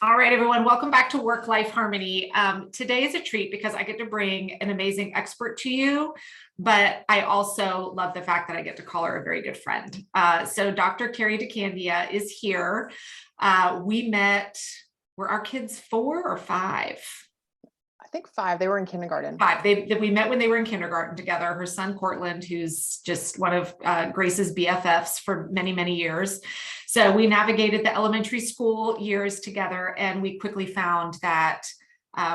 All right, everyone, welcome back to Work-Life Harmony. Today is a treat because I get to bring an amazing expert to you, but I also love the fact that I get to call her a very good friend. So Dr. Cari Decandia is here. We met, were our kids 4 or 5? I think 5. They were in kindergarten. 5. We met when they were in kindergarten together. Her son, Cortland, who's just one of Grace's BFFs for many, many years. So we navigated the elementary school years together, and we quickly found that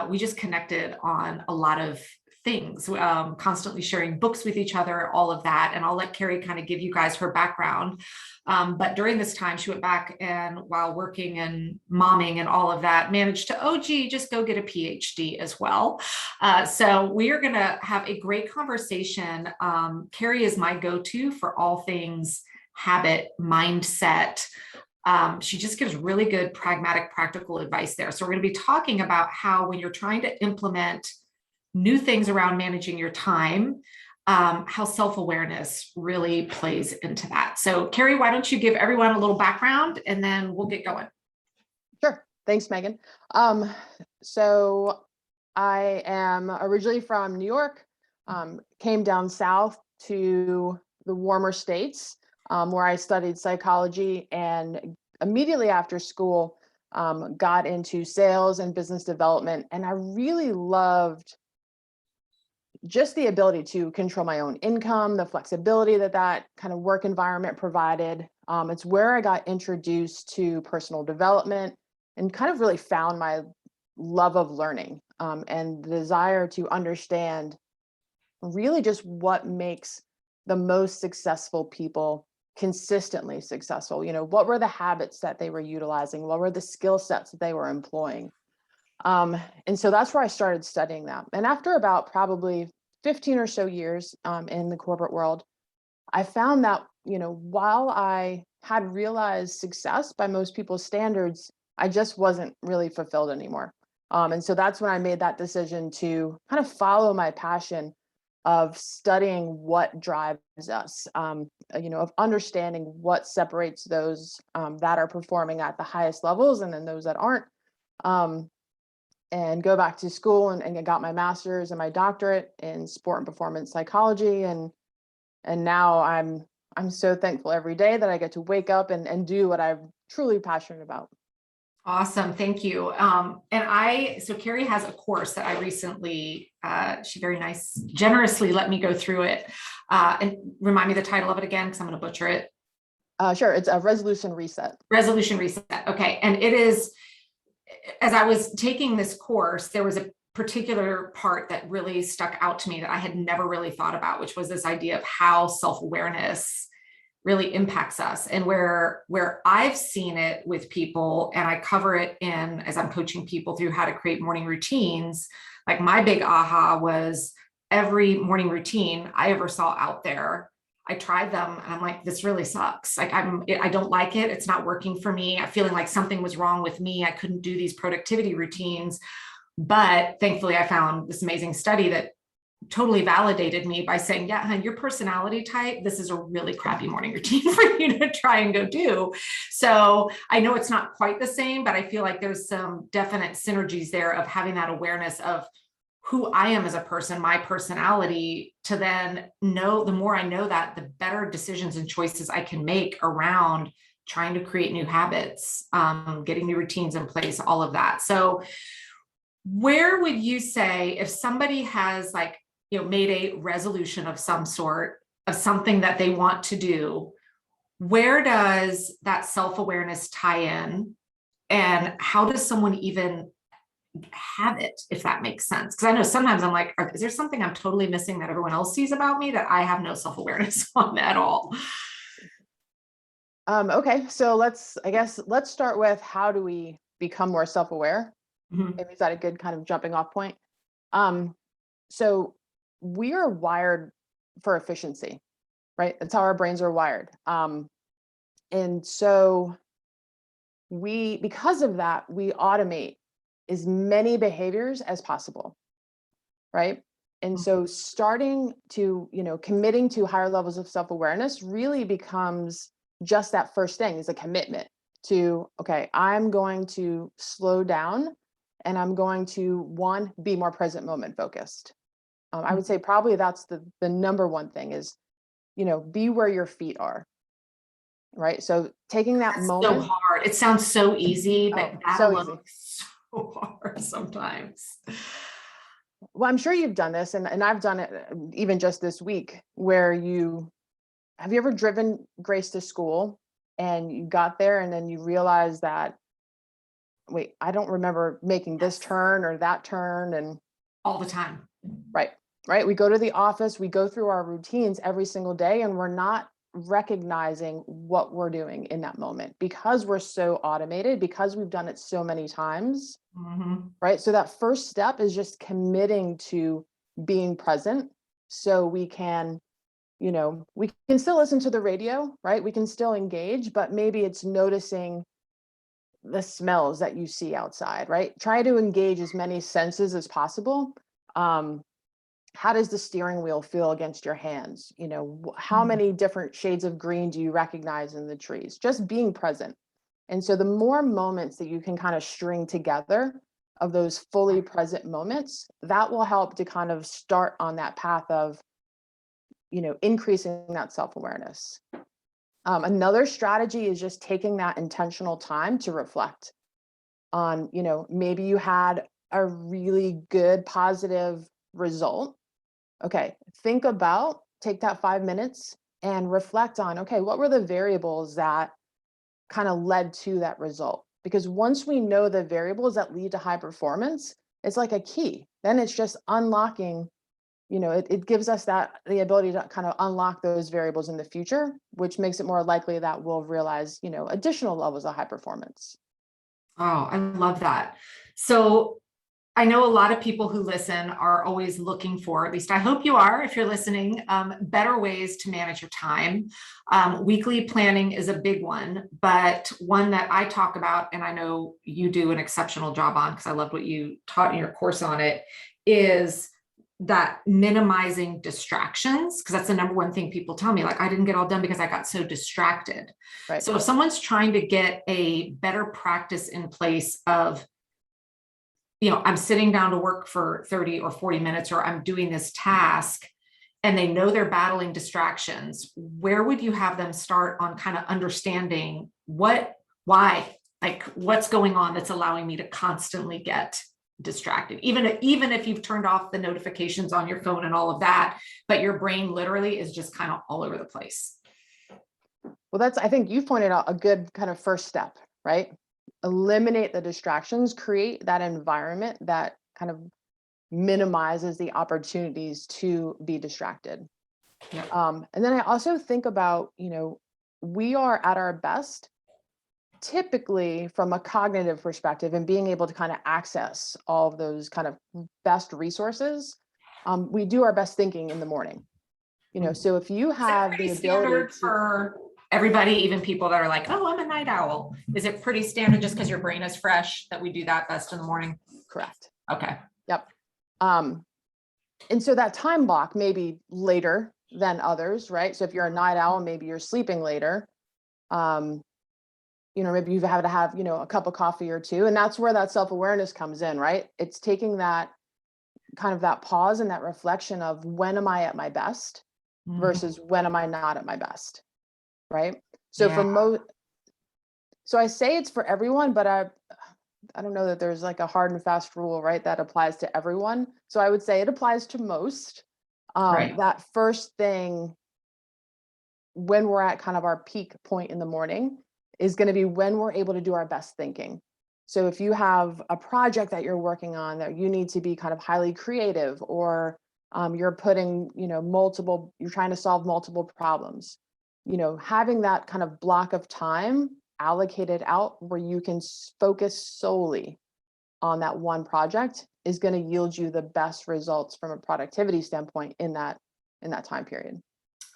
we just connected on a lot of things, constantly sharing books with each other, all of that. And I'll let Cari kind of give you guys her background. But during this time, she went back and while working and momming and all of that, managed to, oh, gee, just go get a PhD as well. So we are going to have a great conversation. Cari is my go-to for all things habit, mindset. She just gives really good, pragmatic, practical advice there. So we're going to be talking about how when you're trying to implement new things around managing your time, how self-awareness really plays into that. So Cari, why don't you give everyone a little background and then we'll get going. Sure. Thanks, Megan. So I am originally from New York, came down south to the warmer states where I studied psychology, and immediately after school got into sales and business development. And I really loved just the ability to control my own income, the flexibility that kind of work environment provided. It's where I got introduced to personal development and kind of really found my love of learning and the desire to understand really just what makes the most successful people consistently successful. What were the habits that they were utilizing? What were the skill sets that they were employing? And so that's where I started studying that. And after about probably 15 or so years in the corporate world, I found that, while I had realized success by most people's standards, I just wasn't really fulfilled anymore. And so that's when I made that decision to kind of follow my passion of studying what drives us, of understanding what separates those that are performing at the highest levels and then those that aren't. And go back to school and got my master's and my doctorate in sport and performance psychology. And now I'm so thankful every day that I get to wake up and do what I'm truly passionate about. Awesome. Thank you. So Cari has a course that I recently, she very generously let me go through it. And remind me the title of it again, because I'm going to butcher it. Sure. It's a resolution reset. Resolution reset. Okay. And it is, as I was taking this course, there was a particular part that really stuck out to me that I had never really thought about, which was this idea of how self-awareness really impacts us, and where I've seen it with people, and I cover it as I'm coaching people through how to create morning routines. Like my big aha was every morning routine I ever saw out there, I tried them and I'm like, this really sucks. Like I don't like it. It's not working for me. I'm feeling like something was wrong with me. I couldn't do these productivity routines. But thankfully I found this amazing study that totally validated me by saying, yeah, hon, your personality type, this is a really crappy morning routine for you to try and go do. So I know it's not quite the same, but I feel like there's some definite synergies there of having that awareness of who I am as a person, my personality, to then know, the more I know that, the better decisions and choices I can make around trying to create new habits, getting new routines in place, all of that. So where would you say, if somebody has made a resolution of some sort of something that they want to do, where does that self-awareness tie in, and how does someone even have it, if that makes sense? Because I know sometimes I'm like, is there something I'm totally missing that everyone else sees about me that I have no self-awareness on at all? Okay, so let's start with, how do we become more self-aware? Mm-hmm. Maybe is that a good kind of jumping off point? So we are wired for efficiency, right? That's how our brains are wired. And so because of that, we automate as many behaviors as possible, right? And so starting to, committing to higher levels of self-awareness really becomes just that first thing, is a commitment. to, okay, I'm going to slow down and I'm going to, one, be more present moment focused. I would say probably that's the number one thing is, be where your feet are, right? So taking that That's so moment. hard. It sounds so easy, but Oh, that so alone easy. is so hard sometimes. Well, I'm sure you've done this, and I've done it even just this week, where have you ever driven Grace to school and you got there and then you realize that, wait, I don't remember making this Yes, turn or that turn. And all the time. right, right. We go to the office, we go through our routines every single day, and we're not recognizing what we're doing in that moment because we're so automated, because we've done it so many times. Mhm. Right. So that first step is just committing to being present so we can still listen to the radio, right? We can still engage, but maybe it's noticing the smells that you see outside, right? Try to engage as many senses as possible. Um, how does the steering wheel feel against your hands? How Mhm. many different shades of green do you recognize in the trees? Just being present. And so the more moments that you can kind of string together of those fully present moments, that will help to kind of start on that path of, increasing that self-awareness. Another strategy is just taking that intentional time to reflect on, maybe you had a really good positive result. Okay, take that 5 minutes and reflect on, okay, what were the variables that kind of led to that result? Because once we know the variables that lead to high performance, it's like a key. Then it's just unlocking, it gives us the ability to kind of unlock those variables in the future, which makes it more likely that we'll realize, additional levels of high performance. Oh, I love that. So I know a lot of people who listen are always looking for, at least I hope you are, if you're listening, better ways to manage your time. Weekly planning is a big one, but one that I talk about, and I know you do an exceptional job on, because I loved what you taught in your course on it, is that minimizing distractions, because that's the number one thing people tell me, like, I didn't get all done because I got so distracted. Right. So if someone's trying to get a better practice in place of, I'm sitting down to work for 30 or 40 minutes, or I'm doing this task, and they know they're battling distractions, where would you have them start on kind of understanding why, like what's going on that's allowing me to constantly get distracted, even if you've turned off the notifications on your phone and all of that, but your brain literally is just kind of all over the place. Well, I think you pointed out a good kind of first step, right? Eliminate the distractions, create that environment that kind of minimizes the opportunities to be distracted. Yep. And then I also think about, we are at our best typically from a cognitive perspective and being able to kind of access all of those kind of best resources. We do our best thinking in the morning. So if you Is that have pretty the ability standard to. for everybody, even people that are like, oh, I'm a night owl? Is it pretty standard just because your brain is fresh that we do that best in the morning? Correct. Okay. Yep. And so that time block may be later than others, right? So if you're a night owl, maybe you're sleeping later. Maybe you have to have, a cup of coffee or two. And that's where that self-awareness comes in, right? It's taking that kind of that pause and that reflection of when am I at my best versus when am I not at my best, right? So Yeah. so I say it's for everyone, but I don't know that there's like a hard and fast rule, right, that applies to everyone. So I would say it applies to most. Right. That first thing when we're at kind of our peak point in the morning is going to be when we're able to do our best thinking. So if you have a project that you're working on that you need to be kind of highly creative, or you're putting, you're trying to solve multiple problems, having that kind of block of time allocated out where you can focus solely on that one project is going to yield you the best results from a productivity standpoint in that time period.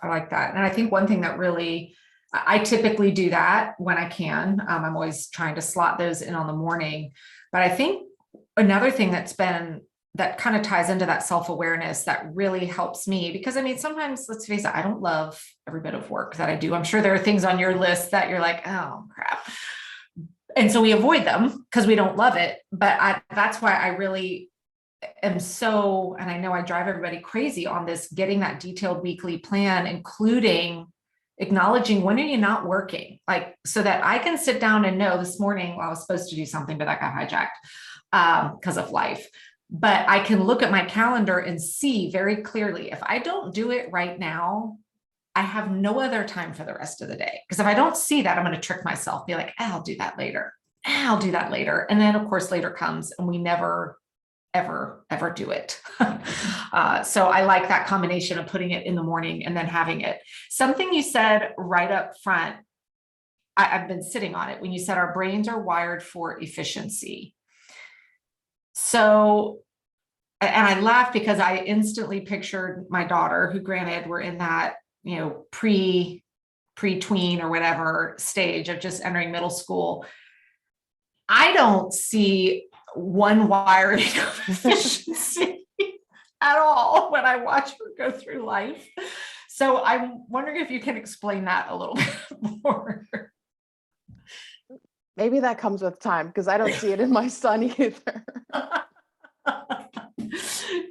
I like that. And I think one thing that really, I typically do that when I can. I'm always trying to slot those in on the morning. But I think another thing that kind of ties into that self-awareness that really helps me, because I mean, sometimes, let's face it, I don't love every bit of work that I do. I'm sure there are things on your list that you're like, oh crap. And so we avoid them because we don't love it. But that's why I really am so, and I know I drive everybody crazy on this, getting that detailed weekly plan, including acknowledging when are you not working, like, so that I can sit down and know this morning, well, I was supposed to do something, but that got hijacked because of life. But I can look at my calendar and see very clearly, if I don't do it right now, I have no other time for the rest of the day. Because if I don't see that, I'm going to trick myself, be like, I'll do that later. I'll do that later. And then of course, later comes and we never, ever do it. So I like that combination of putting it in the morning and then having it. Something you said right up front, I've been sitting on it when you said our brains are wired for efficiency. So, and I laughed because I instantly pictured my daughter, who granted we're in that, pre-tween or whatever stage of just entering middle school. I don't see one wiring of efficiency at all when I watch her go through life. So I'm wondering if you can explain that a little bit more. Maybe that comes with time, because I don't see it in my son either.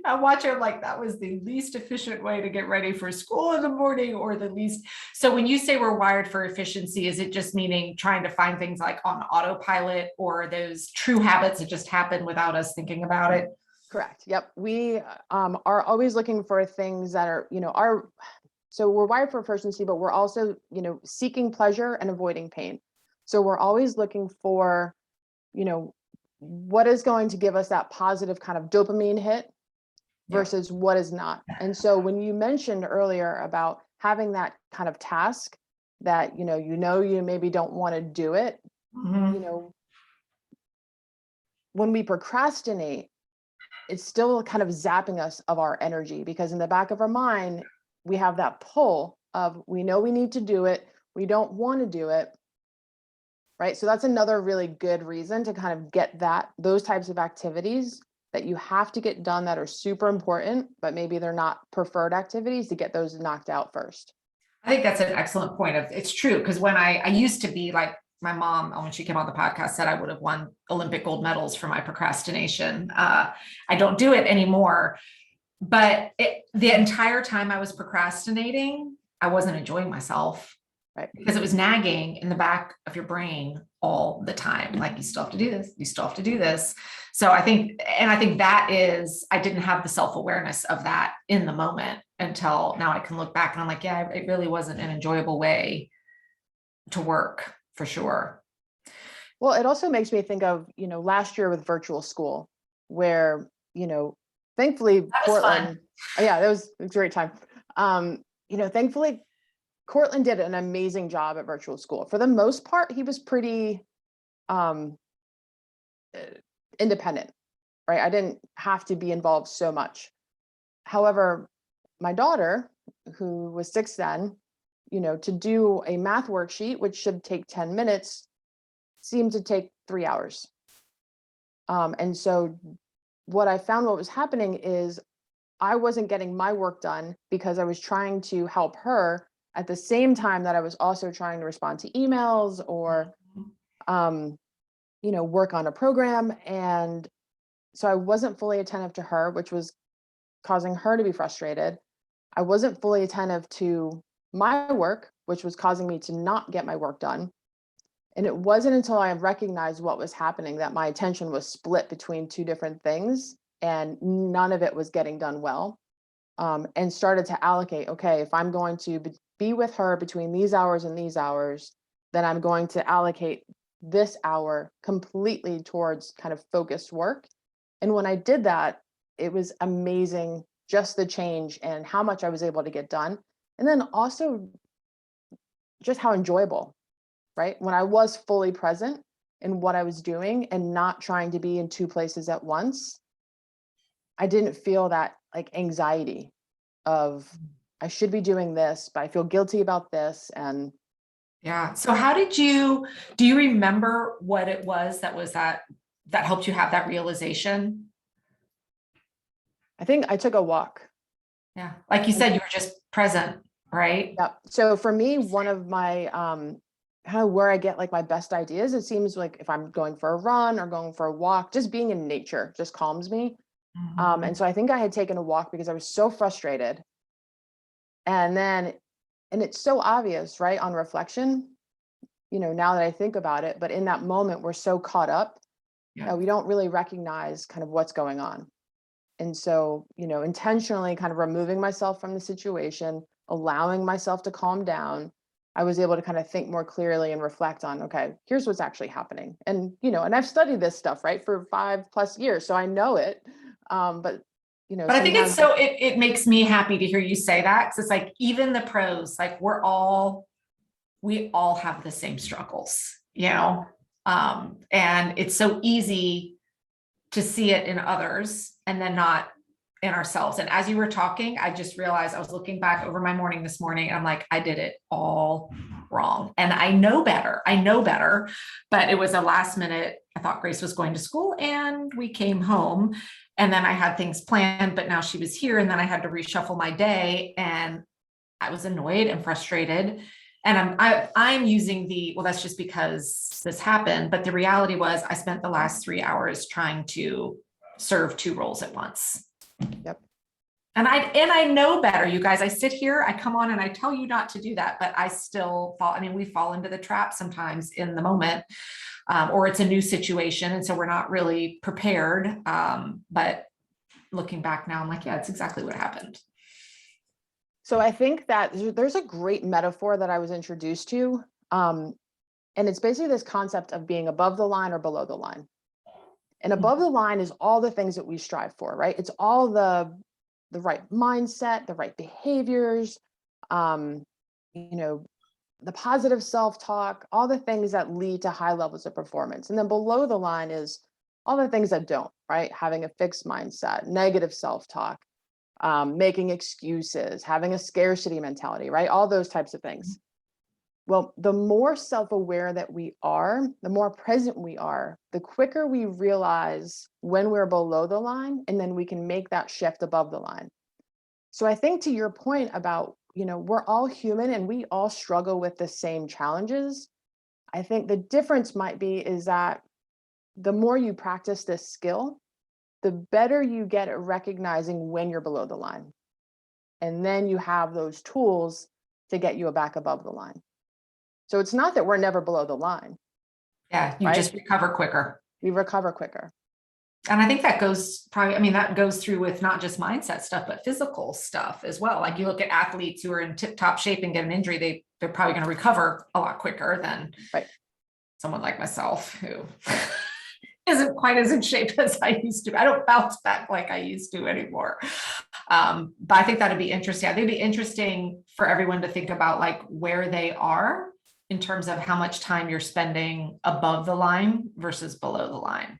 I watch her like that was the least efficient way to get ready for school in the morning, or the least. So when you say we're wired for efficiency, is it just meaning trying to find things like on autopilot, or those true habits that just happen without us thinking about it? Correct. Yep. We are always looking for things that are, so we're wired for efficiency, but we're also, seeking pleasure and avoiding pain. So we're always looking for, what is going to give us that positive kind of dopamine hit versus what is not. And so when you mentioned earlier about having that kind of task that, you maybe don't want to do it, when we procrastinate, it's still kind of zapping us of our energy, because in the back of our mind, we have that pull of, we know we need to do it, we don't want to do it. Right. So that's another really good reason to kind of get those types of activities that you have to get done that are super important, but maybe they're not preferred activities, to get those knocked out first. I think that's an excellent point. It's true, because when I used to be like, my mom, when she came on the podcast, said I would have won Olympic gold medals for my procrastination. I don't do it anymore, but the entire time I was procrastinating, I wasn't enjoying myself. Right. Because it was nagging in the back of your brain all the time. Like, you still have to do this. You still have to do this. So I think that is, I didn't have the self-awareness of that in the moment until now. I can look back and I'm like, yeah, it really wasn't an enjoyable way to work, for sure. Well, it also makes me think of, last year with virtual school, where, thankfully Portland, yeah, it was a great time. Thankfully Cortland did an amazing job at virtual school. For the most part, he was pretty independent, right? I didn't have to be involved so much. However, my daughter, who was 6 then, to do a math worksheet, which should take 10 minutes, seemed to take 3 hours. And so what I found, what was happening is I wasn't getting my work done because I was trying to help her at the same time that I was also trying to respond to emails or, work on a program. And so I wasn't fully attentive to her, which was causing her to be frustrated. I wasn't fully attentive to my work, which was causing me to not get my work done. And it wasn't until I recognized what was happening that my attention was split between two different things, and none of it was getting done well. And started to allocate, okay, if I'm going to be with her between these hours and these hours, then I'm going to allocate this hour completely towards kind of focused work. And when I did that, it was amazing, just the change and how much I was able to get done. And then also just how enjoyable, right? When I was fully present in what I was doing and not trying to be in two places at once, I didn't feel that like anxiety of, I should be doing this, but I feel guilty about this. And yeah. So how do you remember what it was that helped you have that realization? I think I took a walk. Yeah. Like you said, you were just present, right? Yep. So for me, one of my kind of where I get like my best ideas. It seems like if I'm going for a run or going for a walk, just being in nature just calms me. And so I think I had taken a walk because I was so frustrated. And then, and it's so obvious, right, on reflection, now that I think about it, but in that moment, we're so caught up Yeah. that we don't really recognize kind of what's going on. And so, intentionally kind of removing myself from the situation, allowing myself to calm down, I was able to kind of think more clearly and reflect on, okay, here's what's actually happening. And, and I've studied this stuff, right, for 5+ years. So I know it. But, But I think it's sometimes. so, it makes me happy to hear you say that. Cause it's like, even the pros, like we all have the same struggles, and it's so easy to see it in others and then not in ourselves. And as you were talking, I just realized I was looking back over my morning this morning. And I'm like, I did it all wrong. And I know better, but it was a last minute. I thought Grace was going to school and we came home, and then I had things planned, but now she was here, and then I had to reshuffle my day, and I was annoyed and frustrated. And I'm using well, that's just because this happened. But the reality was I spent the last 3 hours trying to serve 2 roles at once. Yep. And I know better, you guys. I sit here, I come on and I tell you not to do that, but I still fall. I mean, we fall into the trap sometimes in the moment, or it's a new situation. And so we're not really prepared. But looking back now, I'm like, yeah, it's exactly what happened. So I think that there's a great metaphor that I was introduced to. And it's basically this concept of being above the line or below the line. And above the line is all the things that we strive for, right? It's all the right mindset, the right behaviors, the positive self-talk, all the things that lead to high levels of performance. And then below the line is all the things that don't, right? Having a fixed mindset, negative self-talk, making excuses, having a scarcity mentality, right? All those types of things. Well, the more self-aware that we are, the more present we are, the quicker we realize when we're below the line, and then we can make that shift above the line. So I think to your point about, we're all human and we all struggle with the same challenges. I think the difference might be is that the more you practice this skill, the better you get at recognizing when you're below the line. And then you have those tools to get you back above the line. So it's not that we're never below the line. Yeah, you just recover quicker. We recover quicker. And I think that goes that goes through with not just mindset stuff, but physical stuff as well. Like you look at athletes who are in tip-top shape and get an injury, they're probably going to recover a lot quicker than someone like myself who isn't quite as in shape as I used to. I don't bounce back like I used to anymore. But I think that'd be interesting. I think it'd be interesting for everyone to think about like where they are in terms of how much time you're spending above the line versus below the line.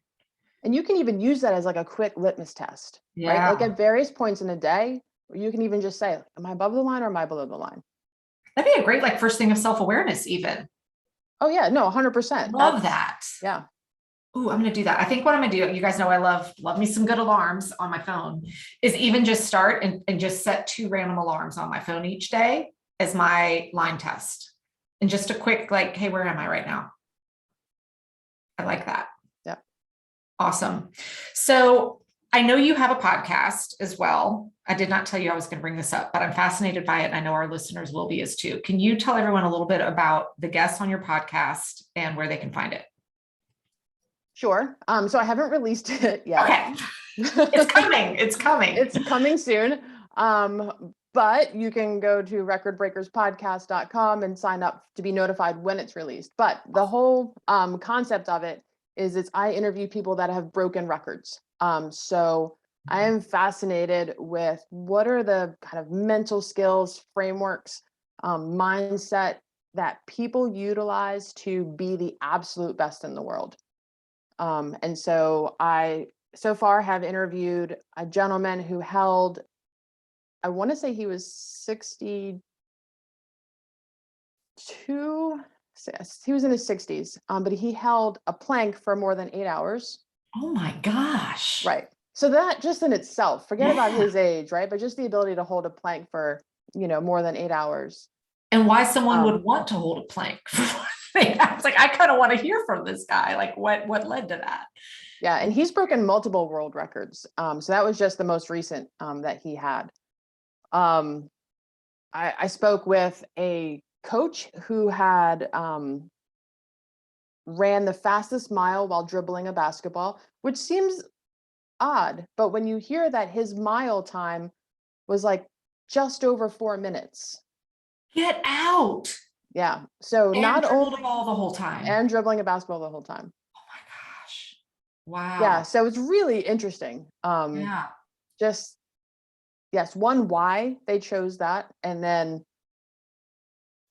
And you can even use that as like a quick litmus test, right? Like at various points in the day, you can even just say, am I above the line or am I below the line? That'd be a great like first thing of self-awareness even. Oh yeah, no, 100%. Love that. Yeah. Ooh, I'm going to do that. I think what I'm going to do, you guys know I love me some good alarms on my phone, is even just start and just set 2 random alarms on my phone each day as my line test. And just a quick like, hey, where am I right now? I like that. Yeah. Awesome. So I know you have a podcast as well. I did not tell you I was going to bring this up, but I'm fascinated by it. And I know our listeners will be as too. Can you tell everyone a little bit about the guests on your podcast and where they can find it? Sure. So I haven't released it yet. Okay. It's coming. It's coming. It's coming soon. But you can go to recordbreakerspodcast.com and sign up to be notified when it's released. But the whole concept of it is I interview people that have broken records. So I am fascinated with what are the kind of mental skills, frameworks, mindset that people utilize to be the absolute best in the world. And so I so far have interviewed a gentleman who held, I want to say he was 62. He was in his 60s, but he held a plank for more than 8 hours. Oh my gosh. Right. So that just in itself, forget about his age, right? But just the ability to hold a plank for, more than 8 hours. And why someone would want to hold a plank. I was like, I kind of want to hear from this guy. Like what led to that? Yeah, and he's broken multiple world records. So that was just the most recent that he had. Um, I spoke with a coach who had ran the fastest mile while dribbling a basketball, which seems odd, but when you hear that his mile time was like just over 4 minutes. Get out. Yeah. So And not dribbled only the ball the whole time. and dribbling a basketball the whole time. Oh my gosh. Yeah. Wow. So it's really interesting. Yeah. Just yes, one, why they chose that, and then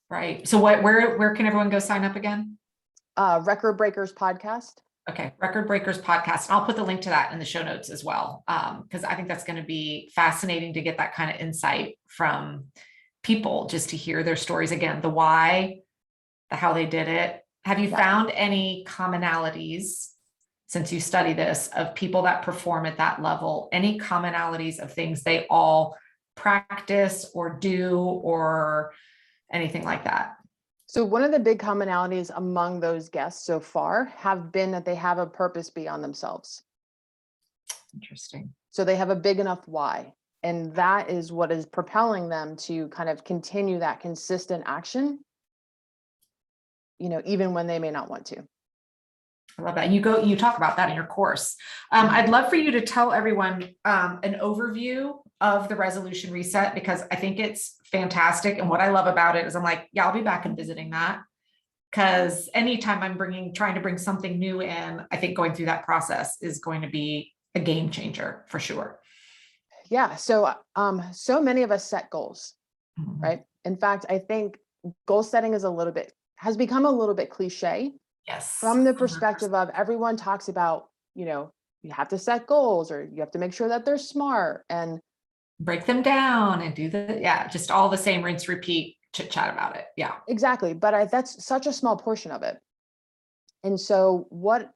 Right. So where can everyone go sign up again? Record Breakers podcast. Okay, Record Breakers podcast. I'll put the link to that in the show notes as well, because I think that's going to be fascinating to get that kind of insight from people, just to hear their stories again, the why, the how they did it. Have you found any commonalities since you study this of people that perform at that level? Any commonalities of things they all practice or do or anything like that? So one of the big commonalities among those guests so far have been that they have a purpose beyond themselves. Interesting. So they have a big enough why. And that is what is propelling them to kind of continue that consistent action, even when they may not want to. I love that. You talk about that in your course. I'd love for you to tell everyone an overview of the resolution reset, because I think it's fantastic. And what I love about it is I'm like, yeah, I'll be back and visiting that, because anytime I'm trying to bring something new in, I think going through that process is going to be a game changer for sure. Yeah. So, so many of us set goals, Mhm. right? In fact, I think goal setting has become a little bit cliche Yes. from the 100%. perspective of everyone talks about, you have to set goals, or you have to make sure that they're smart and break them down and just all the same rinse, repeat, chit chat about it. Yeah. exactly. But that's such a small portion of it. And so what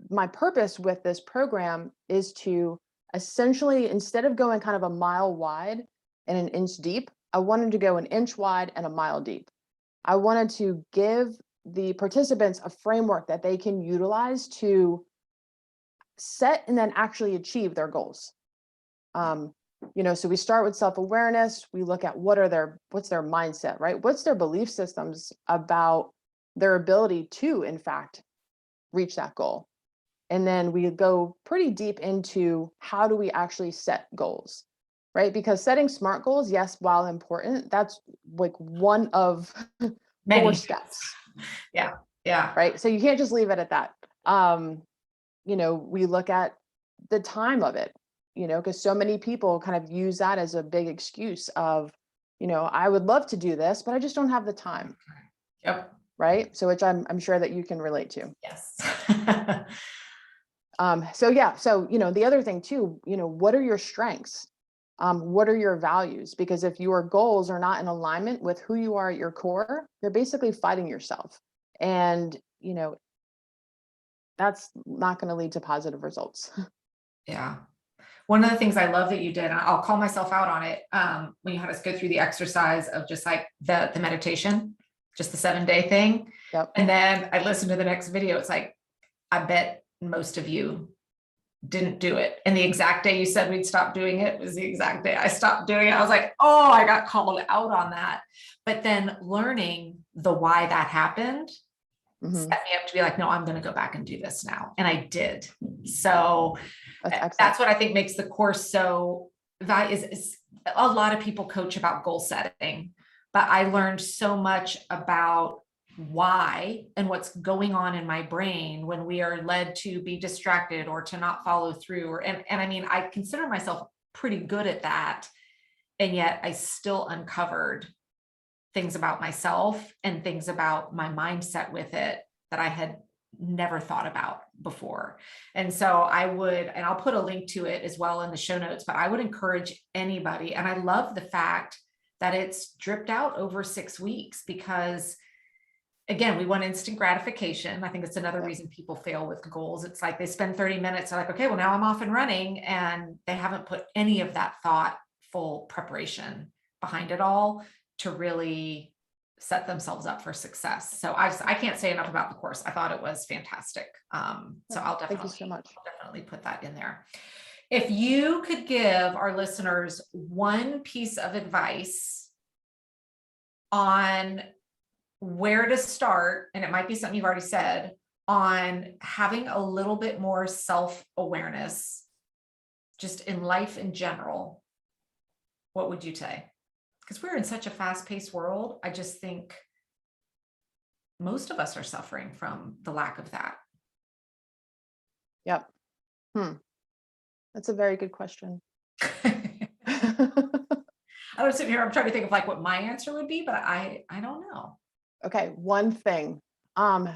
my purpose with this program is to essentially, instead of going kind of a mile wide and an inch deep, I wanted to go an inch wide and a mile deep. I wanted to give the participants a framework that they can utilize to set and then actually achieve their goals. So we start with self-awareness. We look at what's their mindset, right? What's their belief systems about their ability to, in fact, reach that goal. And then we go pretty deep into how do we actually set goals, right? Because setting SMART goals, yes, while important, that's like one of Many 4 steps. Yeah. Yeah. Right. So you can't just leave it at that. We look at the time of it, because so many people kind of use that as a big excuse of, I would love to do this, but I just don't have the time. Yep. Right. So which I'm sure that you can relate to. Yes. So the other thing too, what are your strengths? What are your values? Because if your goals are not in alignment with who you are at your core, you're basically fighting yourself. And, that's not going to lead to positive results. Yeah. One of the things I love that you did, and I'll call myself out on it, when you had us go through the exercise of just like the meditation, just the 7-day thing. Yep. And then I listened to the next video. It's like, I bet most of you didn't do it. And the exact day you said we'd stop doing it was the exact day I stopped doing it. I was like, oh, I got called out on that. But then learning the why that happened set me up to be like, no, I'm going to go back and do this now. And I did. So that's what I think makes the course so valuable. Is a lot of people coach about goal setting, but I learned so much about why and what's going on in my brain when we are led to be distracted or to not follow through. And I mean, I consider myself pretty good at that. And yet I still uncovered things about myself and things about my mindset with it that I had never thought about before. And so and I'll put a link to it as well in the show notes, but I would encourage anybody. And I love the fact that it's dripped out over 6 weeks, because again, we want instant gratification. I think it's another reason people fail with goals. It's like they spend 30 minutes, they're like, okay, well, now I'm off and running. And they haven't put any of that thoughtful preparation behind it all to really set themselves up for success. So I can't say enough about the course. I thought it was fantastic. So I'll Thank you so much. definitely put that in there. If you could give our listeners one piece of advice on where to start, and it might be something you've already said, on having a little bit more self-awareness just in life in general, what would you say? Because we're in such a fast-paced world. I just think most of us are suffering from the lack of that. Yep. That's a very good question. I don't sit here, I'm trying to think of like what my answer would be, but I don't know. Okay, one thing. So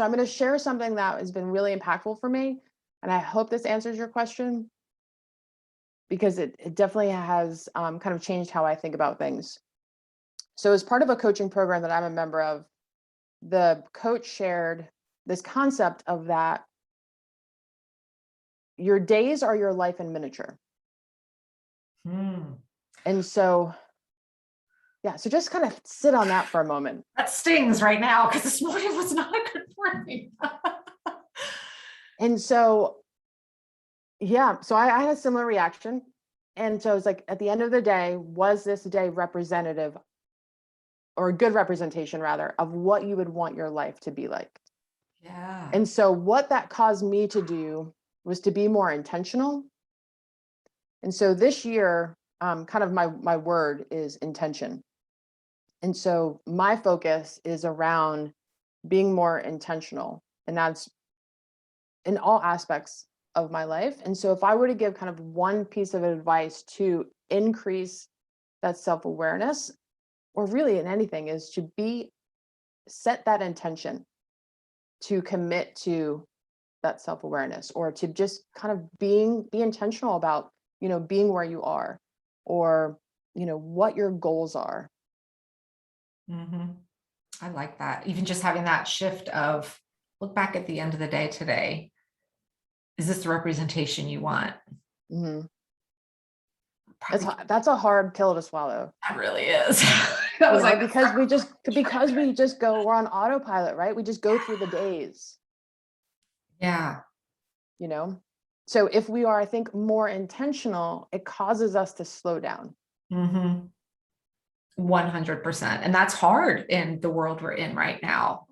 I'm going to share something that has been really impactful for me, and I hope this answers your question, because it definitely has kind of changed how I think about things. So as part of a coaching program that I'm a member of, the coach shared this concept of that your days are your life in miniature. And so, yeah, so just kind of sit on that for a moment. That stings right now because this morning was not a good morning. And so, yeah, so I had a similar reaction. And so it's like, at the end of the day, was this day representative, or a good representation rather, of what you would want your life to be like? Yeah. And so what that caused me to do was to be more intentional. And so this year, kind of my word is intention. And so my focus is around being more intentional, and that's in all aspects of my life. And so if I were to give kind of one piece of advice to increase that self-awareness, or really in anything, is to set that intention to commit to that self-awareness, or to just kind of be intentional about, being where you are, or, what your goals are. I like that. Even just having that shift of look back at the end of the day today. Is this the representation you want? That's a hard pill to swallow. That really is. That was like because we just we're on autopilot, right? We just go through the days. Yeah. So if we are, I think, more intentional, it causes us to slow down. 100%. And that's hard in the world we're in right now.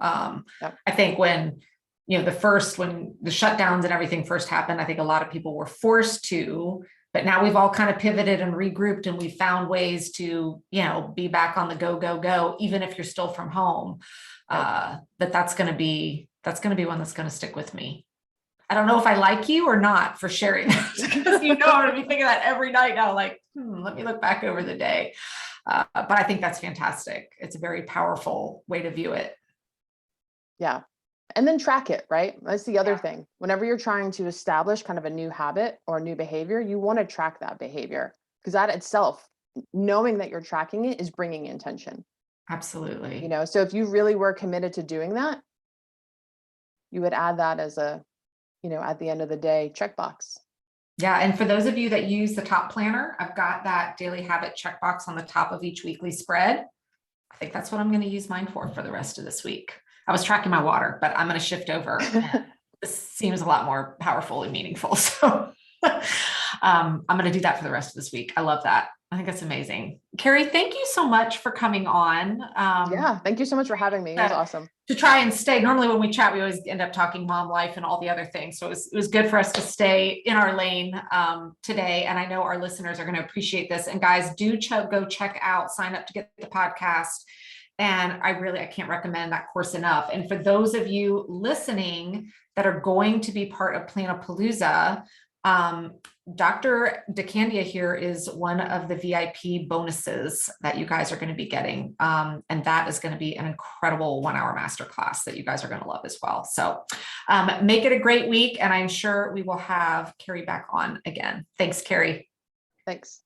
Yep. I think when the shutdowns and everything first happened, I think a lot of people were forced to, but now we've all kind of pivoted and regrouped, and we found ways to, be back on the go, even if you're still from home. Right. That's going to be one that's going to stick with me. I don't know if I like you or not for sharing that, because I'm going to be thinking that every night now, like, let me look back over the day. But I think that's fantastic. It's a very powerful way to view it. Yeah. And then track it, right? That's the other thing. Whenever you're trying to establish kind of a new habit or a new behavior, you want to track that behavior, because that itself, knowing that you're tracking it, is bringing intention. Absolutely. So if you really were committed to doing that, you would add that as a, at the end of the day, checkbox. Yeah. And for those of you that use the top planner, I've got that daily habit checkbox on the top of each weekly spread. I think that's what I'm going to use mine for the rest of this week. I was tracking my water, but I'm going to shift over. This seems a lot more powerful and meaningful. So I'm going to do that for the rest of this week. I love that. I think that's amazing. Cari, thank you so much for coming on. Yeah, thank you so much for having me. It was awesome. To try and stay, normally when we chat, we always end up talking mom life and all the other things. So it was good for us to stay in our lane today. And I know our listeners are going to appreciate this. And guys, do go check out, sign up to get the podcast. And I can't recommend that course enough. And for those of you listening that are going to be part of Planapalooza, Dr. Decandia here is one of the VIP bonuses that you guys are going to be getting. And that is going to be an incredible 1-hour masterclass that you guys are going to love as well. So make it a great week. And I'm sure we will have Cari back on again. Thanks, Cari. Thanks.